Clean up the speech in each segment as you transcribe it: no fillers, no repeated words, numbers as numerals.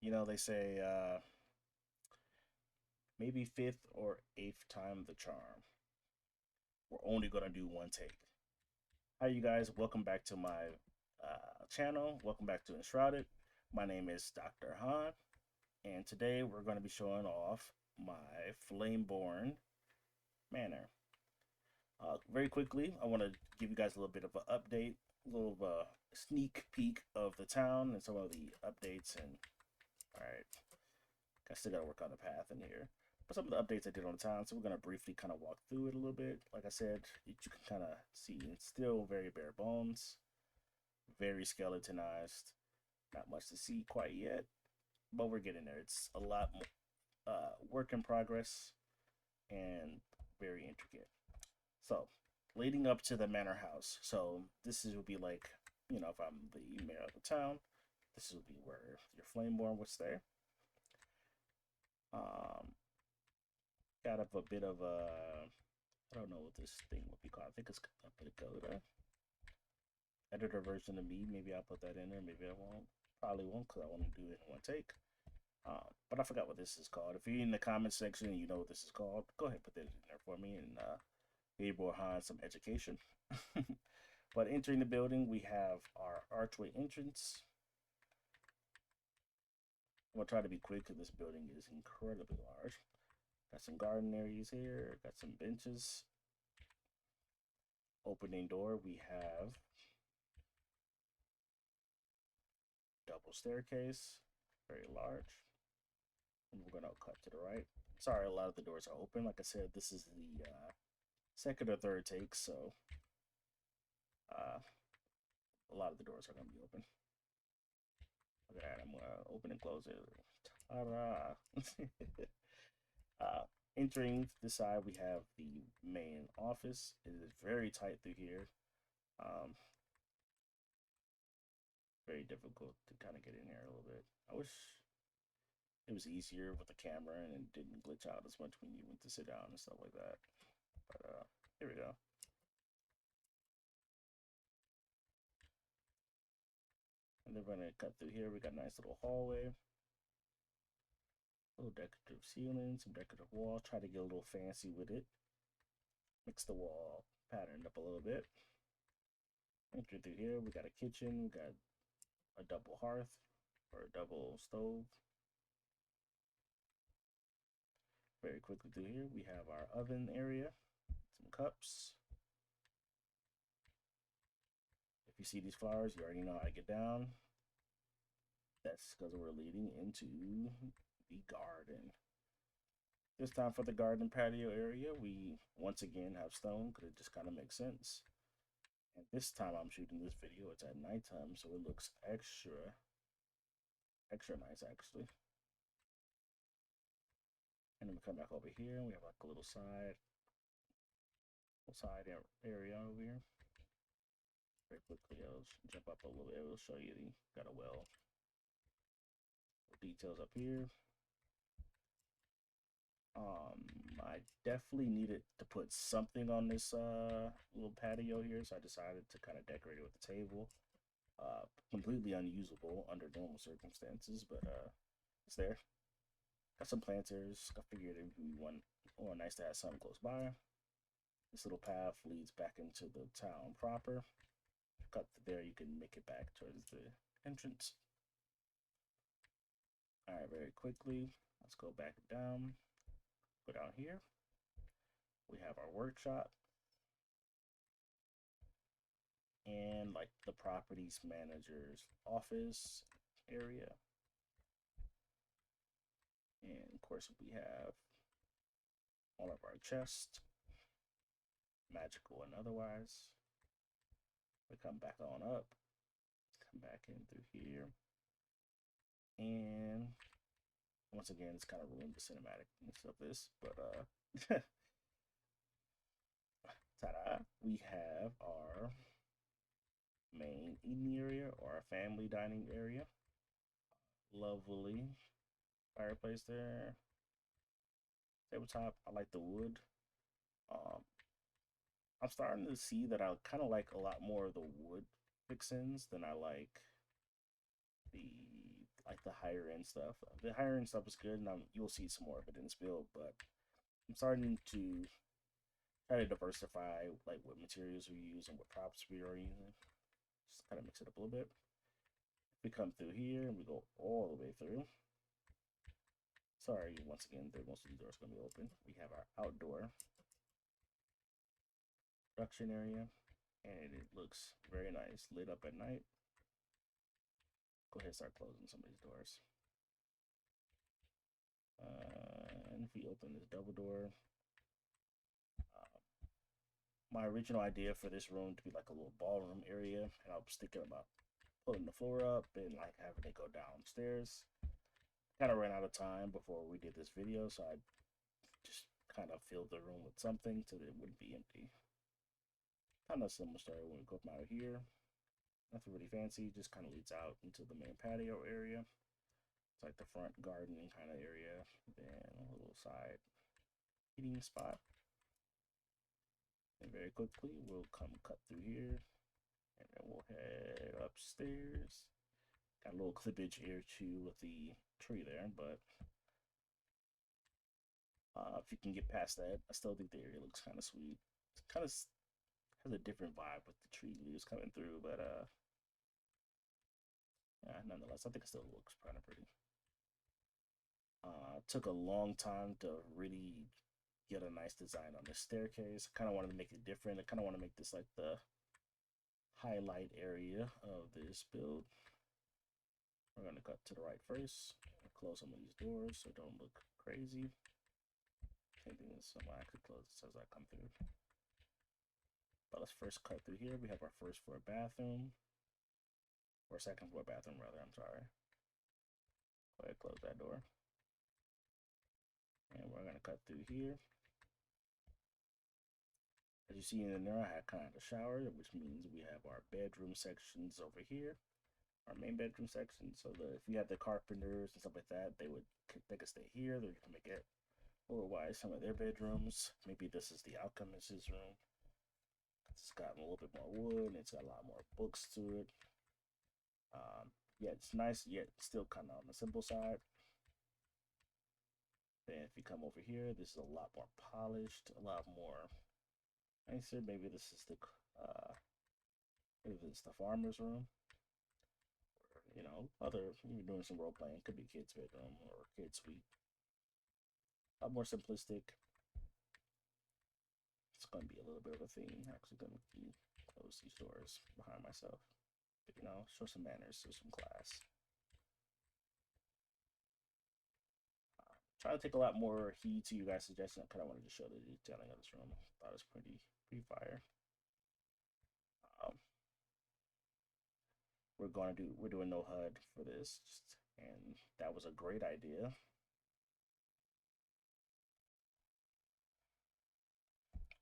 You know, they say maybe fifth or eighth time the charm. We're only gonna do one take. Hi, you guys. Welcome back to my channel. Welcome back to Enshrouded. My name is Dr. Han, and today we're going to be showing off my Flameborn manor. Very quickly, I want to give you guys a little bit of an update, a little of a sneak peek of the town and some of the updates. And all right, I still got to work on the path in here. But some of the updates I did on the town, so we're going to briefly kind of walk through it a little bit. Like I said, you can kind of see it's still very bare bones, very skeletonized. Not much to see quite yet, but we're getting there. It's a lot more work in progress and very intricate. So, leading up to the manor house. So this is would be like, if I'm the mayor of the town, this would be where your Flameborn would stay. Um, got up a bit of a, I don't know what this thing would be called. I think it's a bit of a editor version of me. Maybe I'll put that in there. Maybe I won't. Probably won't because I want to do it in one take. But I forgot what this is called. If you're in the comment section and you know what this is called, go ahead and put that in there for me and give Borhan some education. But entering the building, we have our archway entrance. I'm going to try to be quick because this building is incredibly large. Got some garden areas here, got some benches. Opening door, we have double staircase, very large. And we're going to cut to the right. Sorry, a lot of the doors are open. Like I said, this is the second or third take, so a lot of the doors are going to be open. Look at that, I'm going to open and close it. Ta-da! Entering this side, we have the main office. It is very tight through here. Very difficult to kind of get in there a little bit. I wish it was easier with the camera and it didn't glitch out as much when you went to sit down and stuff like that. But here we go. And then we're gonna cut through here. We got a nice little hallway. A little decorative ceiling, some decorative wall. Try to get a little fancy with it. Mix the wall pattern up a little bit. Enter through here. We got a kitchen. We got a double hearth or a double stove. Very quickly through here, we have our oven area, some cups. If you see these flowers, you already know how to get down. That's because we're leading into the garden. This time for the garden patio area, we once again have stone because it just kind of makes sense. And this time I'm shooting this video, it's at nighttime, so it looks extra nice actually. And then we come back over here and we have like a little side area over here. Very quickly, I'll jump up a little bit. It'll show you got a well. Details up here. I definitely needed to put something on this little patio here, so I decided to kind of decorate it with a table. Completely unusable under normal circumstances, but it's there. Got some planters. I figured it would be nice to have something close by. This little path leads back into the town proper. Cut there, you can make it back towards the entrance. All right, very quickly, let's go back down. Go down here. We have our workshop and like the properties manager's office area. And of course, we have all of our chests, magical and otherwise. We come back on up, come back in through here. And once again, it's kind of ruined the cinematicness of this, but ta-da! We have our main eating area or our family dining area. Lovely fireplace there. Tabletop, I like the wood. I'm starting to see that I kind of like a lot more of the wood fixins than I like the the higher end stuff. The higher end stuff is good, and you'll see some more of it in this build. But I'm starting to try to diversify like what materials we use and what props we are using. Just kind of mix it up a little bit. We come through here and we go all the way through. Sorry, once again, most of these doors are going to be open. We have our outdoor production area, and it looks very nice, lit up at night. Go ahead and start closing some of these doors. And if we open this double door, my original idea for this room to be like a little ballroom area, and I was thinking about pulling the floor up and like having it go downstairs. Kind of ran out of time before we did this video, so I just kind of filled the room with something so that it wouldn't be empty. Kind of similar story when we go out of here. Nothing really fancy, just kind of leads out into the main patio area. It's like the front gardening kind of area, then a little side eating spot. And very quickly, we'll come cut through here, and then we'll head upstairs. Got a little clippage here too with the tree there, but if you can get past that, I still think the area looks kind of sweet. It kind of has a different vibe with the tree leaves coming through, but yeah, nonetheless, I think it still looks kind of pretty. Took a long time to really get a nice design on this staircase. I kind of wanted to make it different. I kind of want to make this like the highlight area of this build. We're going to cut to the right first, close some of these doors so it don't look crazy. Same thing as someone actually closes as I come through. But let's first cut through here. We have our first floor bathroom, or second floor bathroom rather, I'm sorry. Go ahead, close that door. And we're going to cut through here. As you see in there, I had kind of a shower, which means we have our bedroom sections over here. Our main bedroom section, so that if you have the carpenters and stuff like that, they could stay here. They can make it otherwise some of their bedrooms. Maybe this is the alchemist's room. It's got a little bit more wood, and it's got a lot more books to it. Yeah, it's nice, yet still kind of on the simple side. Then if you come over here, this is a lot more polished, a lot more nicer. Maybe this is the farmer's room. You know, you're doing some role playing, could be kids' bedroom or kids' suite. A lot more simplistic. It's going to be a little bit of a theme. I'm actually going to close these doors behind myself. But, you know, show some manners, show some class. Try to take a lot more heed to you guys' suggestions. I kind of wanted to show the detailing of this room. I thought it was pretty fire. We're doing no HUD for this, and that was a great idea.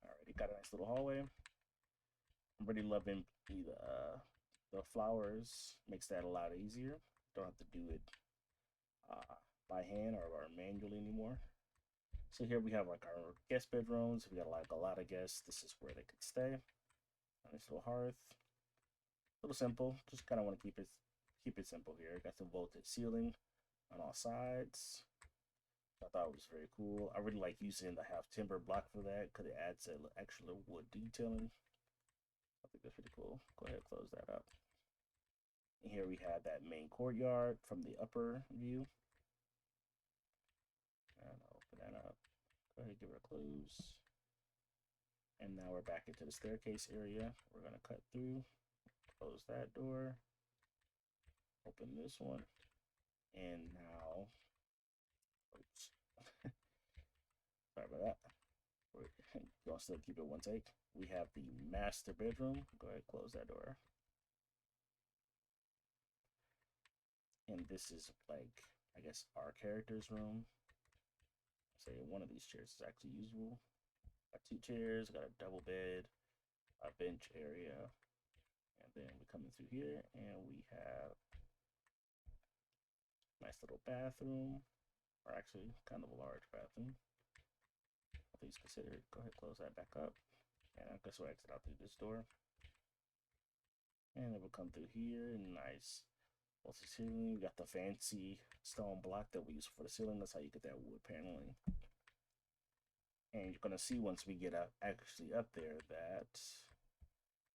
Alrighty, got a nice little hallway. I'm really loving the flowers. Makes that a lot easier. Don't have to do it by hand or manually anymore. So here we have like our guest bedrooms. We got like a lot of guests. This is where they could stay. Nice little hearth. A little simple. Just kind of want to keep it simple here. Got the vaulted ceiling on all sides. I thought it was very cool. I really like using the half timber block for that because it adds an actual wood detailing. I think that's pretty cool. Go ahead and close that up. And here we have that main courtyard from the upper view. And I'll open that up. Go ahead and give it a close. And now we're back into the staircase area. We're going to cut through, close that door, open this one, and now, oops, sorry about that. We're going to still keep it one take. We have the master bedroom. Go ahead and close that door. And this is like, I guess, our character's room. Say one of these chairs is actually usable. Got 2 chairs, got a double bed, a bench area, and then we come in through here and we have a nice little bathroom, or actually kind of a large bathroom. Please consider it. Go ahead, close that back up, and I guess we'll exit out through this door, and then we'll come through here. Nice What's the ceiling? We got the fancy stone block that we use for the ceiling. That's how you get that wood paneling. And you're gonna see once we get up actually up there that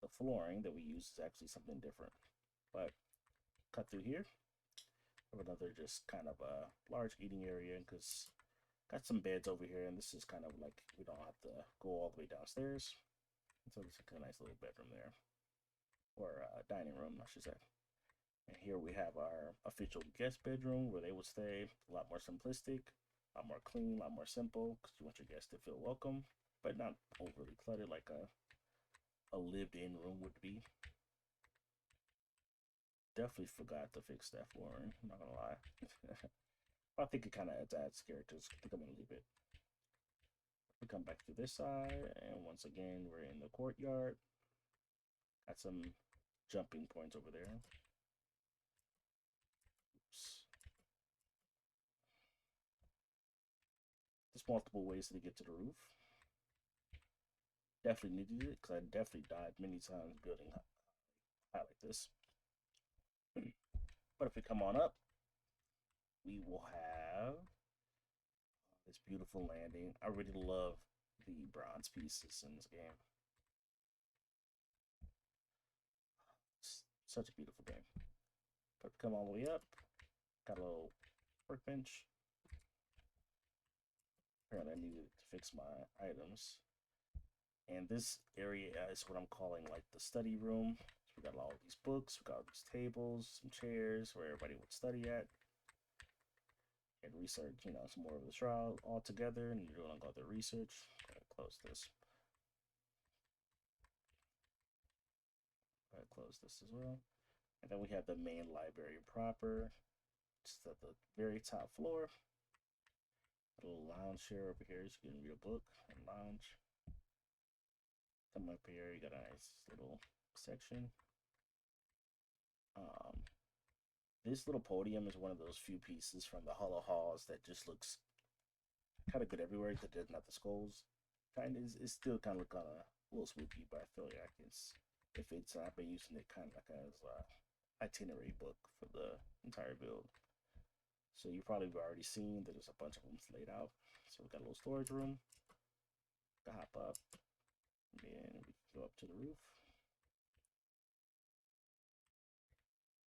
the flooring that we use is actually something different. But cut through here. Have another just kind of a large eating area because got some beds over here, and this is kind of like we don't have to go all the way downstairs. So it's a nice little bedroom there, or dining room, I should say. And here we have our official guest bedroom where they would stay. A lot more simplistic, a lot more clean, a lot more simple because you want your guests to feel welcome, but not overly cluttered like a lived-in room would be. Definitely forgot to fix that flooring. I'm not gonna lie. I think it kind of adds characters. I think I'm gonna leave it. We come back to this side, and once again, we're in the courtyard. Got some jumping points over there. Oops. There's multiple ways to get to the roof. Definitely needed it because I definitely died many times building high like this. But if we come on up, we will have this beautiful landing. I really love the bronze pieces in this game. It's such a beautiful game. But come all the way up, got a little workbench. Apparently I needed to fix my items. And this area is what I'm calling like the study room. So we got all these books, we got all these tables, some chairs where everybody would study at and research, you know, some more of the shroud all together, and you're doing all the research. Go ahead, close this. Go ahead, close this as well. And then we have the main library proper, just at the very top floor. A little lounge chair over here, so you can read a book and lounge. Come up here, you got a nice little section. This little podium is one of those few pieces from the Hollow Halls that just looks kind of good everywhere because it doesn't have the skulls. Kind of is still kind of look a little spooky, but I feel like if it's I've been using it kind of like as itinerary book for the entire build. So you probably have already seen that there's a bunch of them laid out. So we got a little storage room. Hop up, and then we can go up to the roof.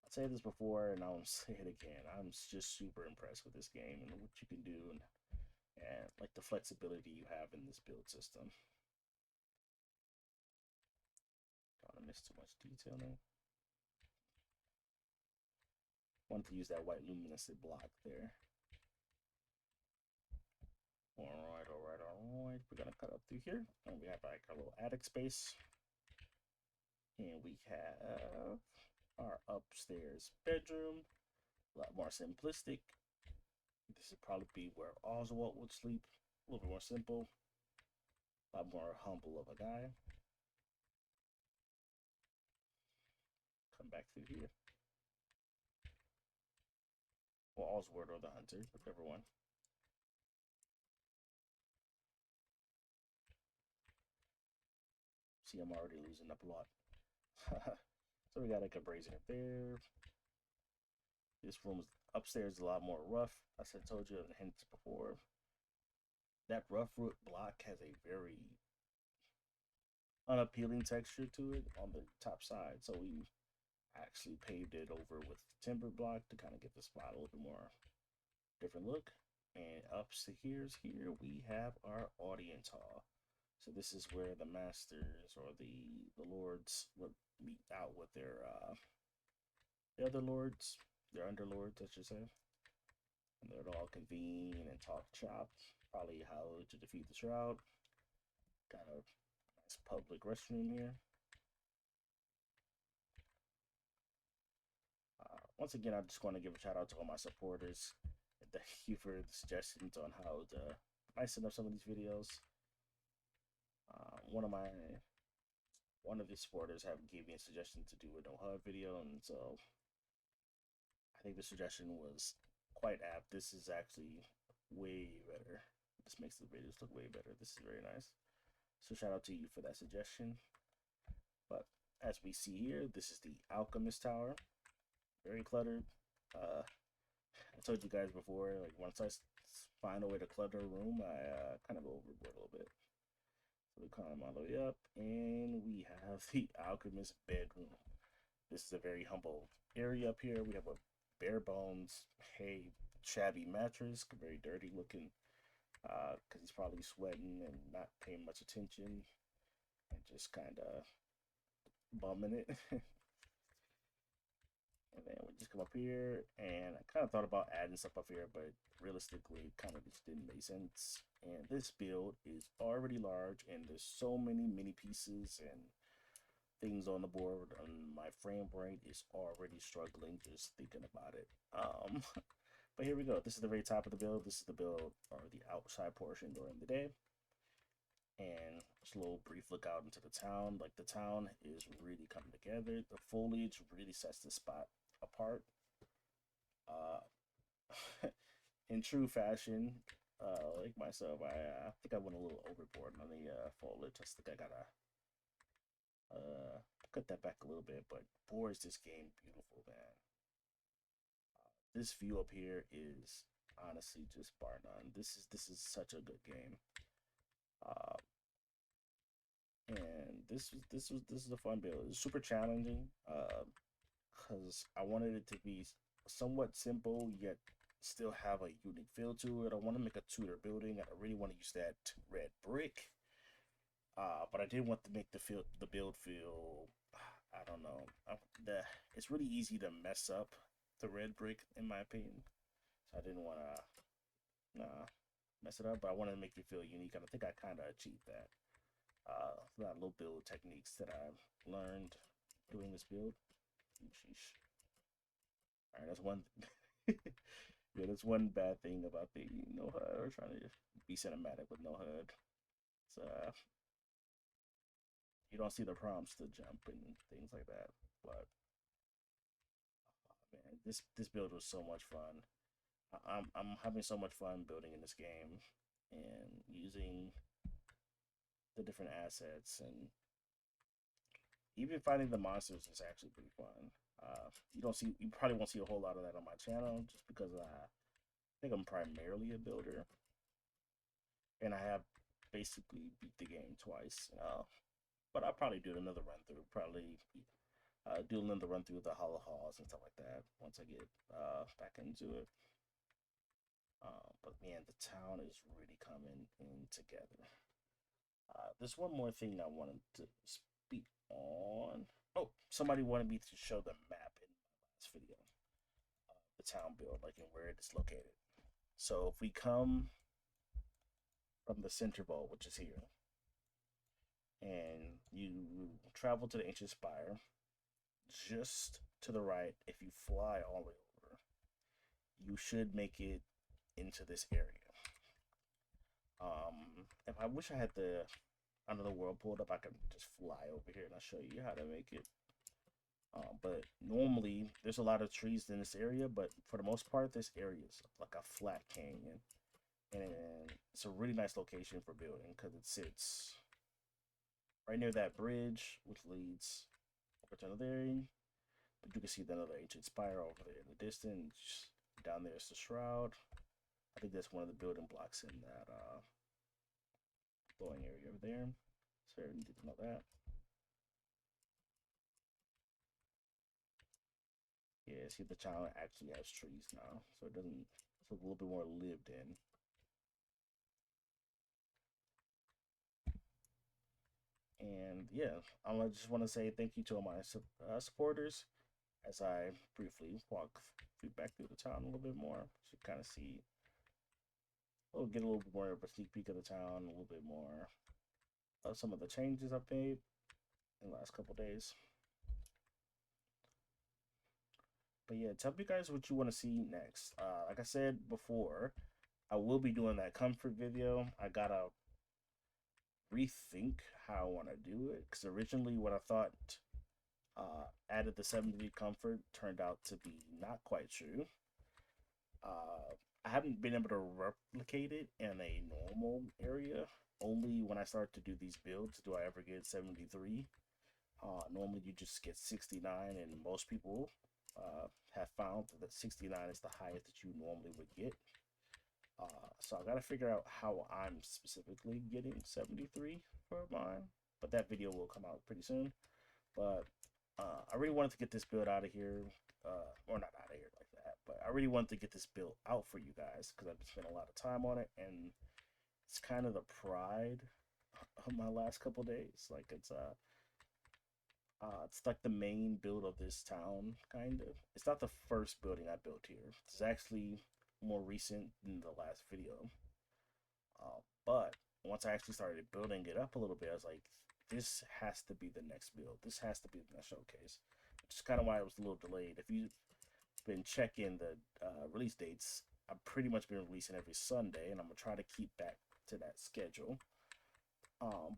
I said this before, and I'll say it again. I'm just super impressed with this game and what you can do, and like the flexibility you have in this build system. Don't want to miss too much detailing. Wanted to use that white luminescent block there. Alright. We're gonna cut up through here, and we have like a little attic space, and we have our upstairs bedroom. A lot more simplistic. This would probably be where Oswald would sleep. A little bit more simple. A lot more humble of a guy. Come back through here. Or Oswald or the Hunter, whichever one. See, I'm already losing up a lot. So we got like a brazier there. This room's upstairs is a lot more rough. As I told you in hints before, that rough root block has a very unappealing texture to it on the top side. So we actually paved it over with timber block to kind of get the spot a little bit more different look. And upstairs here we have our audience hall. So this is where the masters or the lords would meet out with their the other lords, their underlords, I should say. And they'd all convene and talk shop, probably how to defeat the shroud. Got a nice public restroom here. Once again, I just want to give a shout out to all my supporters. Thank you for the suggestions on how to lighten up some of these videos. One of the supporters have gave me a suggestion to do a no HUD video, and so I think the suggestion was quite apt. This is actually way better. This makes the videos look way better. This is very nice. So shout out to you for that suggestion. But as we see here, this is the Alchemist Tower. very cluttered. I told you guys before, like once find a way to clutter a room, I kind of go overboard a little bit. So we climb all the way up, and we have the alchemist bedroom. This is a very humble area up here. We have a bare bones, hay, shabby mattress, very dirty looking, because he's probably sweating and not paying much attention and just kind of bumming it. And then we just come up here, and I kind of thought about adding stuff up here, but realistically, it kind of just didn't make sense. And this build is already large, and there's so many mini pieces and things on the board, and my frame rate is already struggling just thinking about it. But here we go. This is the very top of the build. This is the build, or the outside portion during the day. And just a little brief look out into the town. Like, the town is really coming together. The foliage really sets the spot apart. In true fashion, like myself, I think I went a little overboard on the foliage. I think I gotta cut that back a little bit. But boy, is this game beautiful, man. This view up here is honestly just bar none. This is such a good game. And this is a fun build. It's super challenging because I wanted it to be somewhat simple yet still have a unique feel to it. I want to make a Tudor building. I really want to use that red brick, but I did want to make the build feel, I don't know, it's really easy to mess up the red brick in my opinion. So I didn't want to mess it up, but I wanted to make it feel unique, and I think I kind of achieved that. A lot of little build techniques that I've learned doing this build. Sheesh. All right, that's one. Yeah, that's one bad thing about the no HUD, or trying to be cinematic with no HUD. So you don't see the prompts to jump and things like that. But man, this build was so much fun. I'm having so much fun building in this game and using the different assets, and even finding the monsters is actually pretty fun. You probably won't see a whole lot of that on my channel just because I think I'm primarily a builder, and I have basically beat the game twice. But I'll probably do another run through. Probably do another run through the hollow halls and stuff like that once I get back into it. But man, the town is really coming in together. There's one more thing I wanted to speak on. Oh, somebody wanted me to show the map in my last video. The town build, like, and where it is located. So if we come from the center vault, which is here, and you travel to the ancient spire, just to the right, if you fly all the way over, you should make it into this area. If I wish I had the another world pulled up, I could just fly over here and I'll show you how to make it. But normally there's a lot of trees in this area, but for the most part, this area is like a flat canyon, and it's a really nice location for building because it sits right near that bridge, which leads over to another area. But you can see another ancient spire over there in the distance. Down there is the shroud. I think that's one of the building blocks in that glowing area over there. So you need to know that. Yeah, see, the town actually has trees now, so it doesn't. It's a little bit more lived in. And yeah, I just want to say thank you to all my supporters as I briefly walk back through the town a little bit more, so you kind of see, get a little bit more of a sneak peek of the town, a little bit more of some of the changes I've made in the last couple days. But yeah, tell me guys what you want to see next. Like I said before, I will be doing that comfort video. I gotta rethink how I want to do it, because originally what I thought added the 7-degree comfort turned out to be not quite true. I haven't been able to replicate it in a normal area. Only when I start to do these builds do I ever get 73. Normally you just get 69, and most people have found that 69 is the highest that you normally would get. So I got to figure out how I'm specifically getting 73 for mine, but that video will come out pretty soon. But I really wanted to get this build out of here, or not out of here like that, but I really wanted to get this build out for you guys because I've spent a lot of time on it, and it's kind of the pride of my last couple days. Like it's like the main build of this town, kind of. It's not the first building I built here. It's actually more recent than the last video. But once I actually started building it up a little bit, I was like, this has to be the next build. This has to be the next showcase. Which is kind of why it was a little delayed. If you've been checking the release dates, I've pretty much been releasing every Sunday, and I'm going to try to keep back to that schedule.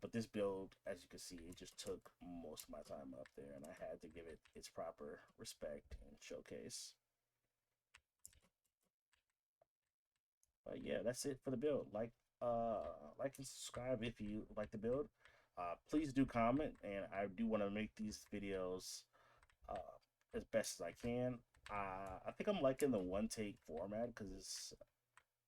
But this build, as you can see, it just took most of my time up there, and I had to give it its proper respect and showcase. But yeah, that's it for the build. Like and subscribe if you like the build. Please do comment, and I do want to make these videos as best as I can. I think I'm liking the one take format because it's,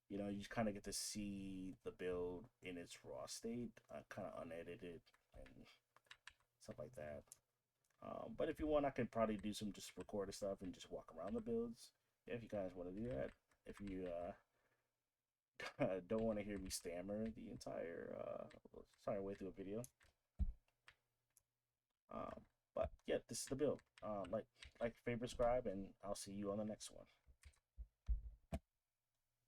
you know, you just kind of get to see the build in its raw state, kind of unedited and stuff like that. But if you want, I could probably do some just recorded stuff and just walk around the builds if you guys want to do that. If you don't want to hear me stammer the entire way through a video. But yeah, this is the build. Like, favorite, subscribe, and I'll see you on the next one.